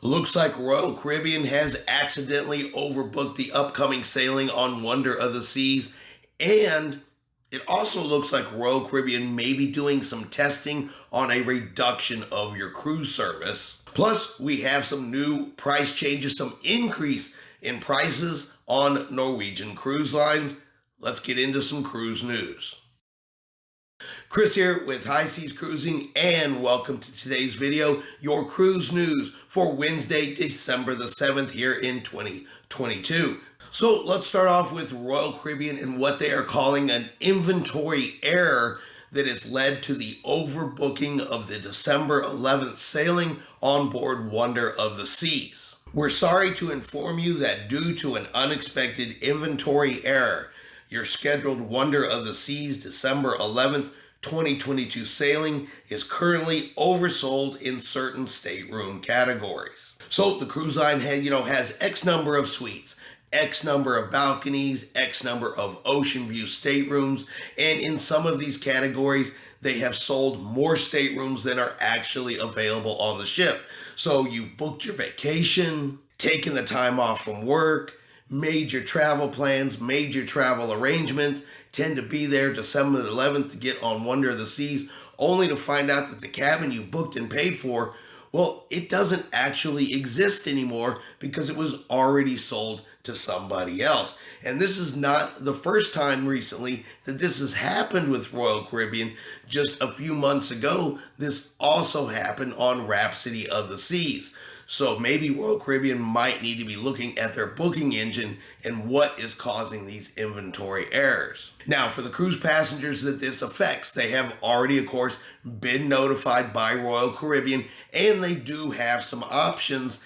Looks like Royal Caribbean has accidentally overbooked the upcoming sailing on Wonder of the Seas, and it also looks like Royal Caribbean may be doing some testing on a reduction of your cruise service. Plus, we have some new price changes, some increase in prices on Norwegian Cruise Lines. Let's get into some cruise news. Chris here with High Seas Cruising, and welcome to today's video, your cruise news for Wednesday, December the 7th here in 2022. So let's start off with Royal Caribbean and what they are calling an inventory error that has led to the overbooking of the December 11th sailing on board Wonder of the Seas. We're sorry to inform you that due to an unexpected inventory error, your scheduled Wonder of the Seas December 11th 2022 sailing is currently oversold in certain stateroom categories. So the cruise line has X number of suites, X number of balconies, X number of ocean view staterooms, and in some of these categories, they have sold more staterooms than are actually available on the ship. So you've booked your vacation, taken the time off from work, made your travel plans, made your travel arrangements, tend to be there December 11th to get on Wonder of the Seas, only to find out that the cabin you booked and paid for, well, it doesn't actually exist anymore because it was already sold to somebody else. And this is not the first time recently that this has happened with Royal Caribbean. Just a few months ago, this also happened on Rhapsody of the Seas. So maybe Royal Caribbean might need to be looking at their booking engine and what is causing these inventory errors. Now, for the cruise passengers that this affects, they have already, of course, been notified by Royal Caribbean, and they do have some options.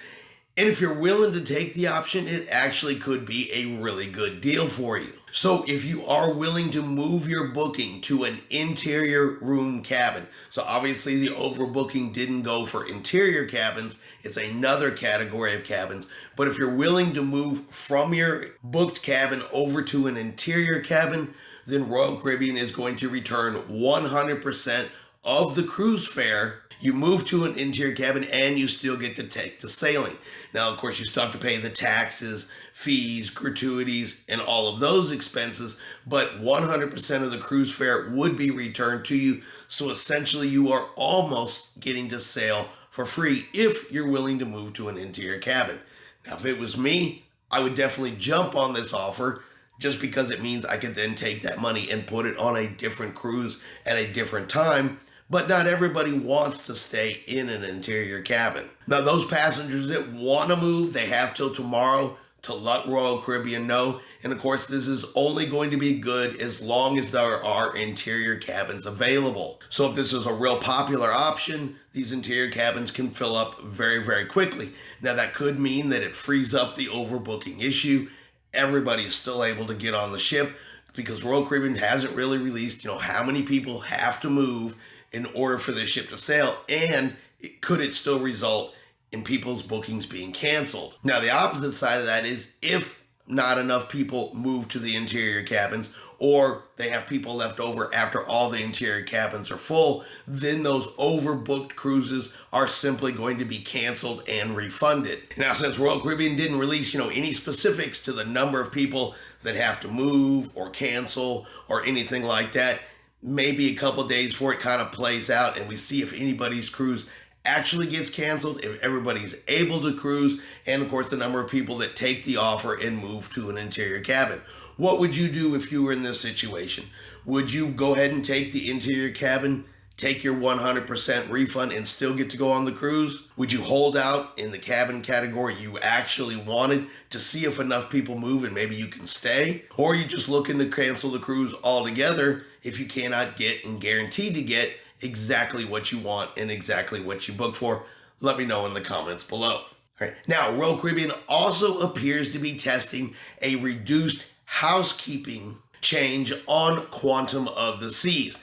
And if you're willing to take the option, it actually could be a really good deal for you. So if you are willing to move your booking to an interior room cabin, so obviously the overbooking didn't go for interior cabins, it's another category of cabins. But if you're willing to move from your booked cabin over to an interior cabin, then Royal Caribbean is going to return 100% of the cruise fare. You move to an interior cabin and you still get to take the sailing. Now, of course, you still have to pay the taxes, fees, gratuities, and all of those expenses, but 100% of the cruise fare would be returned to you. So essentially, you are almost getting to sail for free if you're willing to move to an interior cabin. Now, if it was me, I would definitely jump on this offer just because it means I could then take that money and put it on a different cruise at a different time. But not everybody wants to stay in an interior cabin. Now, those passengers that want to move, they have till tomorrow to let Royal Caribbean know. And of course, this is only going to be good as long as there are interior cabins available. So if this is a real popular option, these interior cabins can fill up very, very quickly. Now, that could mean that it frees up the overbooking issue. Everybody is still able to get on the ship because Royal Caribbean hasn't really released, how many people have to move in order for this ship to sail, and could it still result in people's bookings being canceled? Now, the opposite side of that is if not enough people move to the interior cabins, or they have people left over after all the interior cabins are full, then those overbooked cruises are simply going to be canceled and refunded. Now, since Royal Caribbean didn't release, any specifics to the number of people that have to move or cancel or anything like that, maybe a couple days before it kind of plays out and we see if anybody's cruise actually gets canceled, if everybody's able to cruise, and of course the number of people that take the offer and move to an interior cabin. What would you do if you were in this situation? Would you go ahead and take the interior cabin, take your 100% refund and still get to go on the cruise? Would you hold out in the cabin category you actually wanted to see if enough people move and maybe you can stay? Or are you just looking to cancel the cruise altogether if you cannot get and guaranteed to get exactly what you want and exactly what you booked for? Let me know in the comments below. All right. Now, Royal Caribbean also appears to be testing a reduced housekeeping change on Quantum of the Seas.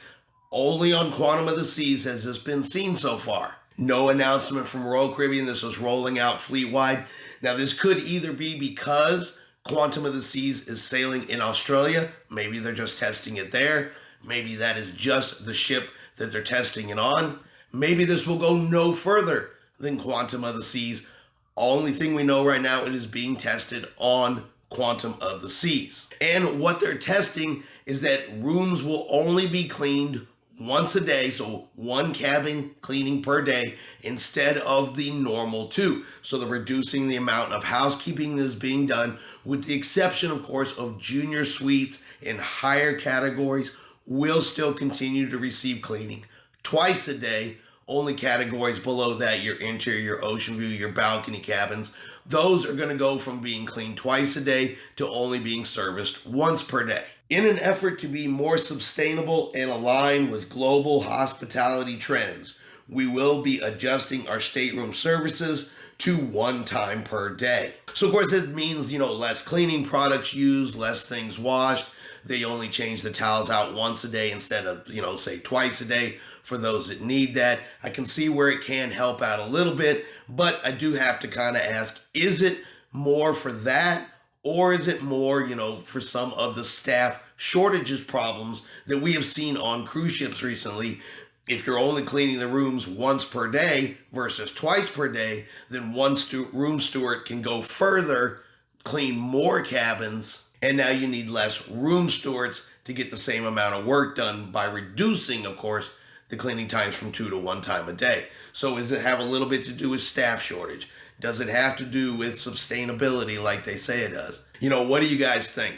Only on Quantum of the Seas has this been seen so far. No announcement from Royal Caribbean. This was rolling out fleet-wide. Now, this could either be because Quantum of the Seas is sailing in Australia. Maybe they're just testing it there. Maybe that is just the ship that they're testing it on. Maybe this will go no further than Quantum of the Seas Only thing we know right now, it is being tested on Quantum of the Seas. And what they're testing is that rooms will only be cleaned once a day, so one cabin cleaning per day instead of the normal two. So they're reducing the amount of housekeeping that is being done, with the exception, of course, of junior suites in higher categories will still continue to receive cleaning twice a day. Only categories below that, your interior, your ocean view, your balcony cabins, those are going to go from being cleaned twice a day to only being serviced once per day. In an effort to be more sustainable and align with global hospitality trends, we will be adjusting our stateroom services to one time per day. So of course it means, less cleaning products used, less things washed. They only change the towels out once a day instead of, say twice a day for those that need that. I can see where it can help out a little bit, but I do have to kind of ask, is it more for that? Or is it more, for some of the staff shortages problems that we have seen on cruise ships recently? If you're only cleaning the rooms once per day versus twice per day, then one room steward can go further, clean more cabins, and now you need less room stewards to get the same amount of work done by reducing, of course, the cleaning times from 2 to 1 time a day. So does it have a little bit to do with staff shortage? Does it have to do with sustainability like they say it does? What do you guys think?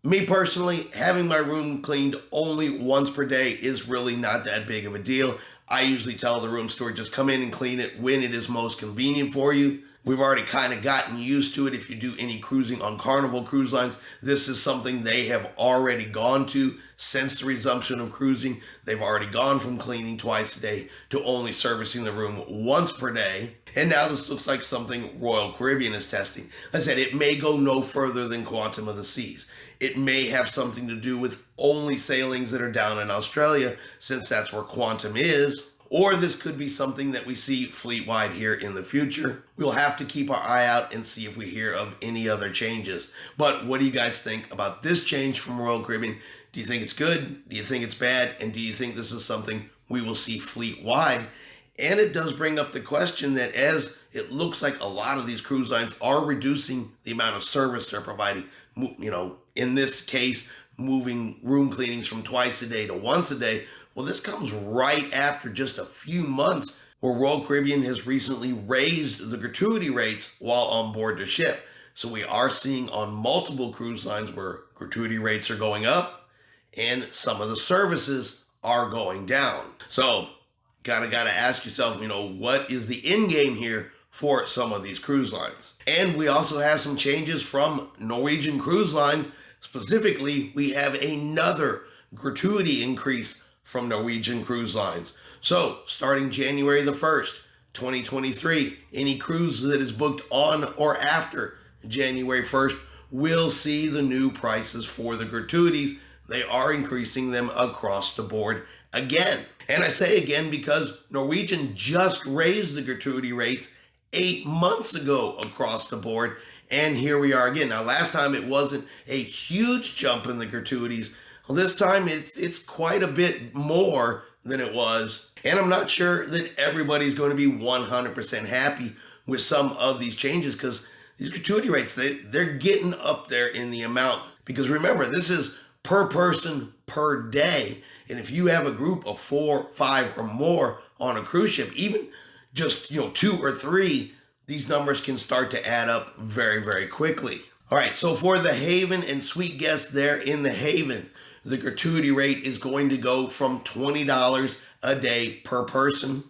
Me personally, having my room cleaned only once per day is really not that big of a deal. I usually tell the room steward, just come in and clean it when it is most convenient for you. We've already kind of gotten used to it. If you do any cruising on Carnival Cruise Lines, this is something they have already gone to since the resumption of cruising. They've already gone from cleaning twice a day to only servicing the room once per day. And now this looks like something Royal Caribbean is testing. I said it may go no further than Quantum of the Seas. It may have something to do with only sailings that are down in Australia, since that's where Quantum is. Or this could be something that we see fleet-wide here in the future. We'll have to keep our eye out and see if we hear of any other changes. But what do you guys think about this change from Royal Caribbean? Do you think it's good? Do you think it's bad? And do you think this is something we will see fleet-wide? And it does bring up the question that, as it looks like a lot of these cruise lines are reducing the amount of service they're providing, in this case, moving room cleanings from twice a day to once a day. Well, this comes right after just a few months where Royal Caribbean has recently raised the gratuity rates while on board the ship. So we are seeing on multiple cruise lines where gratuity rates are going up and some of the services are going down. So got to ask yourself, what is the end game here for some of these cruise lines? And we also have some changes from Norwegian Cruise Lines. Specifically, we have another gratuity increase from Norwegian Cruise Lines. So starting January the 1st, 2023, any cruise that is booked on or after January 1st will see the new prices for the gratuities. They are increasing them across the board again. And I say again because Norwegian just raised the gratuity rates 8 months ago across the board. And here we are again. Now, last time it wasn't a huge jump in the gratuities. Well, this time it's quite a bit more than it was. And I'm not sure that everybody's going to be 100% happy with some of these changes, because these gratuity rates, they're getting up there in the amount. Because remember, this is per person per day. And if you have a group of 4, 5 or more on a cruise ship, even just 2 or 3, these numbers can start to add up very, very quickly. All right, so for the Haven and suite guests there in the Haven, the gratuity rate is going to go from $20 a day per person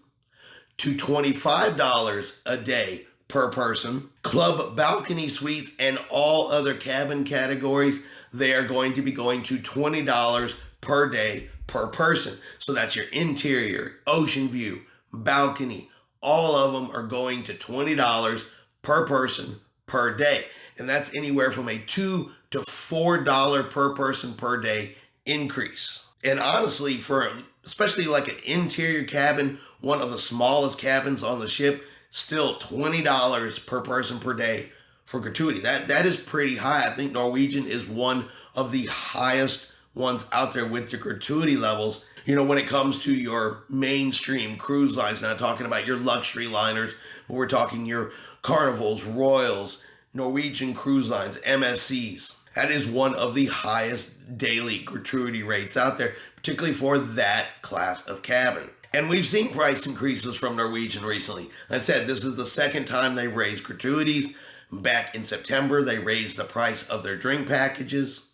to $25 a day per person. Club balcony suites and all other cabin categories, they are going to be going to $20 per day per person. So that's your interior, ocean view, balcony, all of them are going to $20 per person per day. And that's anywhere from a $2 to $4 per person per day increase. And honestly, for especially like an interior cabin, one of the smallest cabins on the ship, still $20 per person per day for gratuity. That is pretty high. I think Norwegian is one of the highest ones out there with the gratuity levels. When it comes to your mainstream cruise lines, not talking about your luxury liners, but we're talking your Carnivals, Royals, Norwegian Cruise Lines, MSCs. That is one of the highest daily gratuity rates out there, particularly for that class of cabin. And we've seen price increases from Norwegian recently. I said this is the second time they've raised gratuities. Back in September, they raised the price of their drink packages.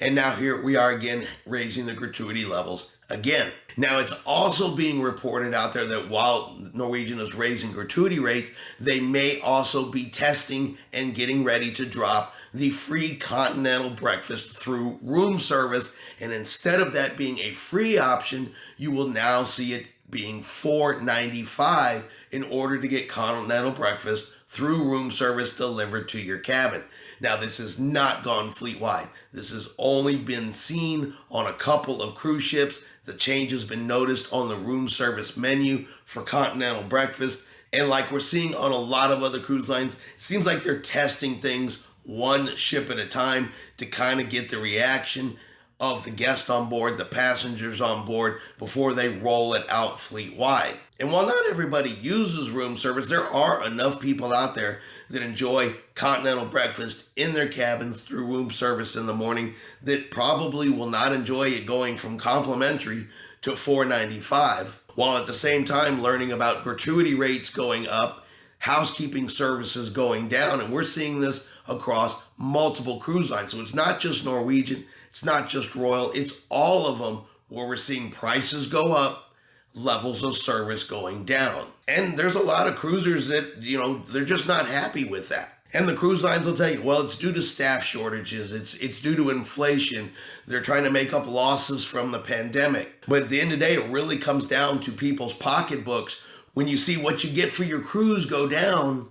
And now here we are again raising the gratuity levels again. Now it's also being reported out there that while Norwegian is raising gratuity rates, they may also be testing and getting ready to drop the free continental breakfast through room service. And instead of that being a free option, you will now see it being $4.95 in order to get continental breakfast through room service delivered to your cabin. Now, this has not gone fleet-wide. This has only been seen on a couple of cruise ships. The change has been noticed on the room service menu for continental breakfast. And like we're seeing on a lot of other cruise lines, it seems like they're testing things one ship at a time to kind of get the reaction of the guests on board, the passengers on board, before they roll it out fleet-wide. And while not everybody uses room service, there are enough people out there that enjoy continental breakfast in their cabins through room service in the morning that probably will not enjoy it going from complimentary to $4.95, while at the same time learning about gratuity rates going up, housekeeping services going down. And we're seeing this across multiple cruise lines. So it's not just Norwegian, it's not just Royal, it's all of them where we're seeing prices go up, levels of service going down. And there's a lot of cruisers that, they're just not happy with that. And the cruise lines will tell you, well, it's due to staff shortages, it's due to inflation, they're trying to make up losses from the pandemic. But at the end of the day, it really comes down to people's pocketbooks when you see what you get for your cruise go down,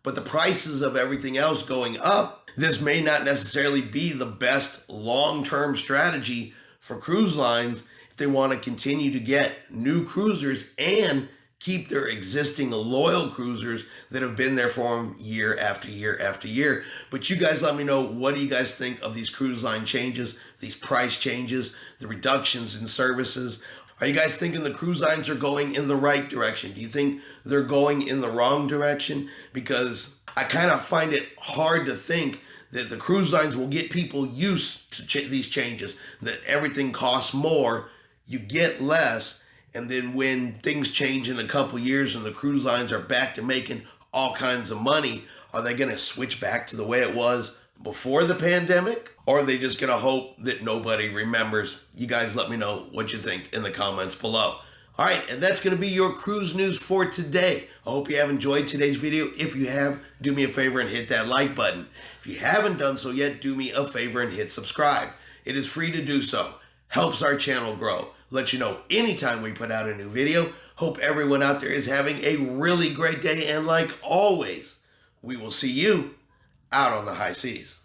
but the prices of everything else going up. This may not necessarily be the best long-term strategy for cruise lines if they want to continue to get new cruisers and keep their existing loyal cruisers that have been there for them year after year after year. But you guys let me know, what do you guys think of these cruise line changes, these price changes, the reductions in services? Are you guys thinking the cruise lines are going in the right direction? Do you think they're going in the wrong direction? Because I kind of find it hard to think that the cruise lines will get people used to these changes, that everything costs more, you get less, and then when things change in a couple years and the cruise lines are back to making all kinds of money, are they going to switch back to the way it was before the pandemic? Or are they just going to hope that nobody remembers? You guys let me know what you think in the comments below. All right, and that's going to be your cruise news for today. I hope you have enjoyed today's video. If you have, do me a favor and hit that like button. If you haven't done so yet, do me a favor and hit subscribe. It is free to do so. Helps our channel grow. Let you know anytime we put out a new video. Hope everyone out there is having a really great day. And like always, we will see you out on the high seas.